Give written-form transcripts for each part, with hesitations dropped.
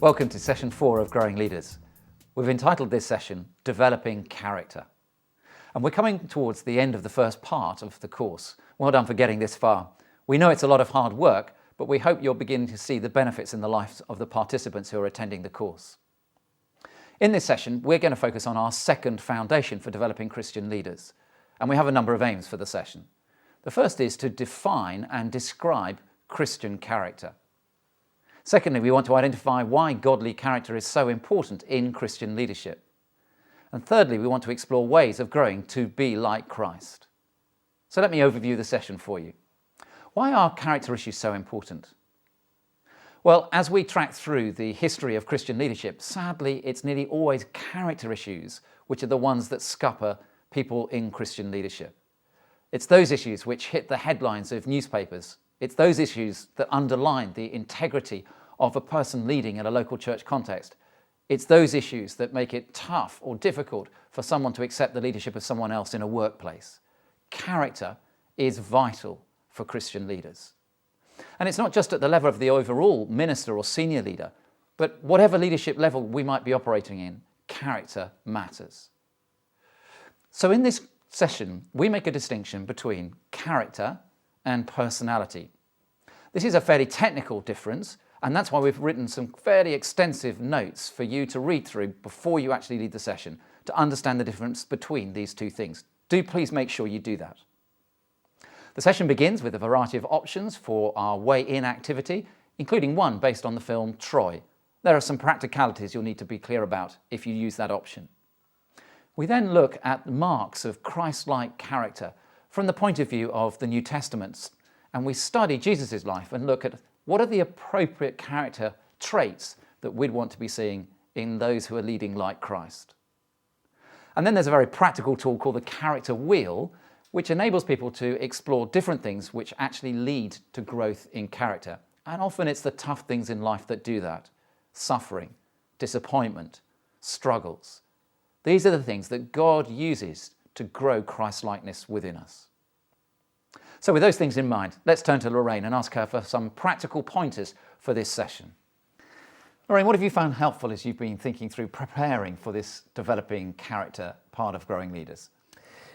Welcome to session 4 of Growing Leaders. We've entitled this session, Developing Character. And we're coming towards the end of the first part of the course. Well done for getting this far. We know it's a lot of hard work, but we hope you're beginning to see the benefits in the lives of the participants who are attending the course. In this session, we're going to focus on our second foundation for developing Christian leaders. And we have a number of aims for the session. The first is to define and describe Christian character. Secondly, we want to identify why godly character is so important in Christian leadership. And thirdly, we want to explore ways of growing to be like Christ. So let me overview the session for you. Why are character issues so important? Well, as we track through the history of Christian leadership, sadly, it's nearly always character issues which are the ones that scupper people in Christian leadership. It's those issues which hit the headlines of newspapers. It's those issues that underline the integrity of a person leading in a local church context. It's those issues that make it tough or difficult for someone to accept the leadership of someone else in a workplace. Character is vital for Christian leaders. And it's not just at the level of the overall minister or senior leader, but whatever leadership level we might be operating in, character matters. So in this session, we make a distinction between character and personality. This is a fairly technical difference, and that's why we've written some fairly extensive notes for you to read through before you actually lead the session to understand the difference between these two things. Do please make sure you do that. The session begins with a variety of options for our way in activity, including one based on the film Troy. There are some practicalities you'll need to be clear about if you use that option. We then look at marks of Christ-like character from the point of view of the New Testament, and we study Jesus' life and look at what are the appropriate character traits that we'd want to be seeing in those who are leading like Christ. And then there's a very practical tool called the character wheel, which enables people to explore different things which actually lead to growth in character. And often it's the tough things in life that do that. Suffering, disappointment, struggles. These are the things that God uses to grow Christ-likeness within us. So with those things in mind, let's turn to Lorraine and ask her for some practical pointers for this session. Lorraine, what have you found helpful as you've been thinking through preparing for this developing character part of Growing Leaders?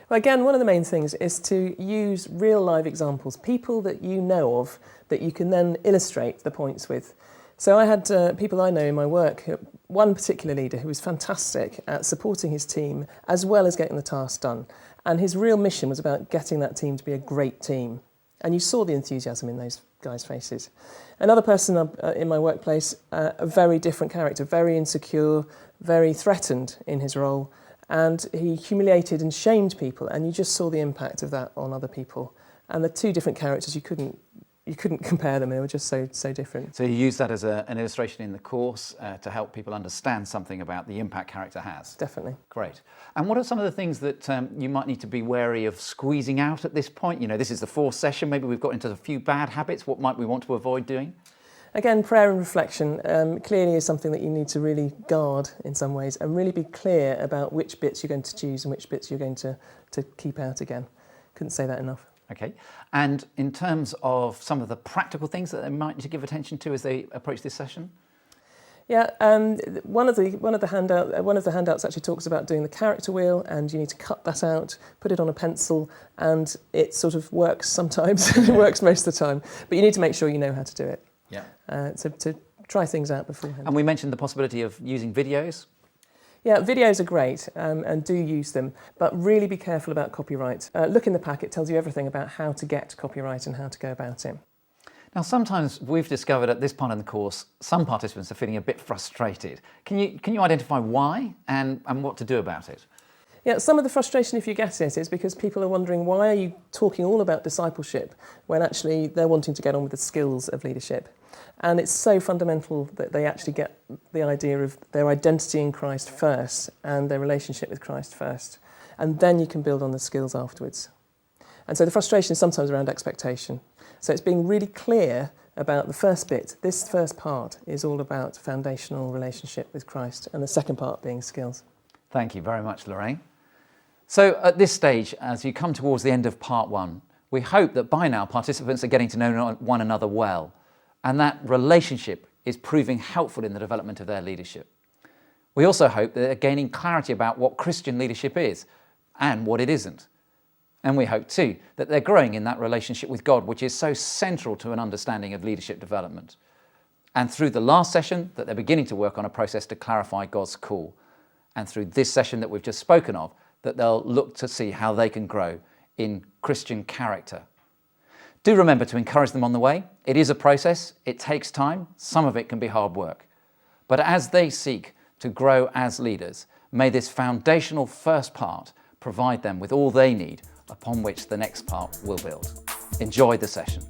Well, again, one of the main things is to use real live examples, people that you know of that you can then illustrate the points with. So I had people I know in my work, one particular leader who was fantastic at supporting his team as well as getting the task done. And his real mission was about getting that team to be a great team. And you saw the enthusiasm in those guys' faces. Another person in my workplace, a very different character, very insecure, very threatened in his role. And he humiliated and shamed people. And you just saw the impact of that on other people. And the two different characters, you couldn't compare them. They were just so different. So you use that as an illustration in the course to help people understand something about the impact character has? Definitely. Great. And what are some of the things that you might need to be wary of squeezing out at this point? You know, this is the fourth session. Maybe we've got into a few bad habits. What might we want to avoid doing? Again, prayer and reflection clearly is something that you need to really guard in some ways and really be clear about which bits you're going to choose and which bits you're going to keep out again. Couldn't say that enough. Okay. And in terms of some of the practical things that they might need to give attention to as they approach this session? Yeah, one of the handouts actually talks about doing the character wheel, and you need to cut that out, put it on a pencil, and it sort of works sometimes. It works most of the time, but you need to make sure you know how to do it. Yeah. So to try things out beforehand. And we mentioned the possibility of using videos. Yeah, videos are great and do use them, but really be careful about copyright. Look in the pack, it tells you everything about how to get copyright and how to go about it. Now, sometimes we've discovered at this point in the course, some participants are feeling a bit frustrated. Can you identify why and what to do about it? Yeah, some of the frustration, if you get it, is because people are wondering, why are you talking all about discipleship when actually they're wanting to get on with the skills of leadership? And it's so fundamental that they actually get the idea of their identity in Christ first and their relationship with Christ first. And then you can build on the skills afterwards. And so the frustration is sometimes around expectation. So it's being really clear about the first bit. This first part is all about foundational relationship with Christ, and the second part being skills. Thank you very much, Lorraine. So at this stage, as you come towards the end of part one, we hope that by now participants are getting to know one another well, and that relationship is proving helpful in the development of their leadership. We also hope that they're gaining clarity about what Christian leadership is and what it isn't. And we hope too that they're growing in that relationship with God, which is so central to an understanding of leadership development. And through the last session, that they're beginning to work on a process to clarify God's call. And through this session that we've just spoken of, that they'll look to see how they can grow in Christian character. Do remember to encourage them on the way. It is a process, it takes time, some of it can be hard work. But as they seek to grow as leaders, may this foundational first part provide them with all they need upon which the next part will build. Enjoy the session.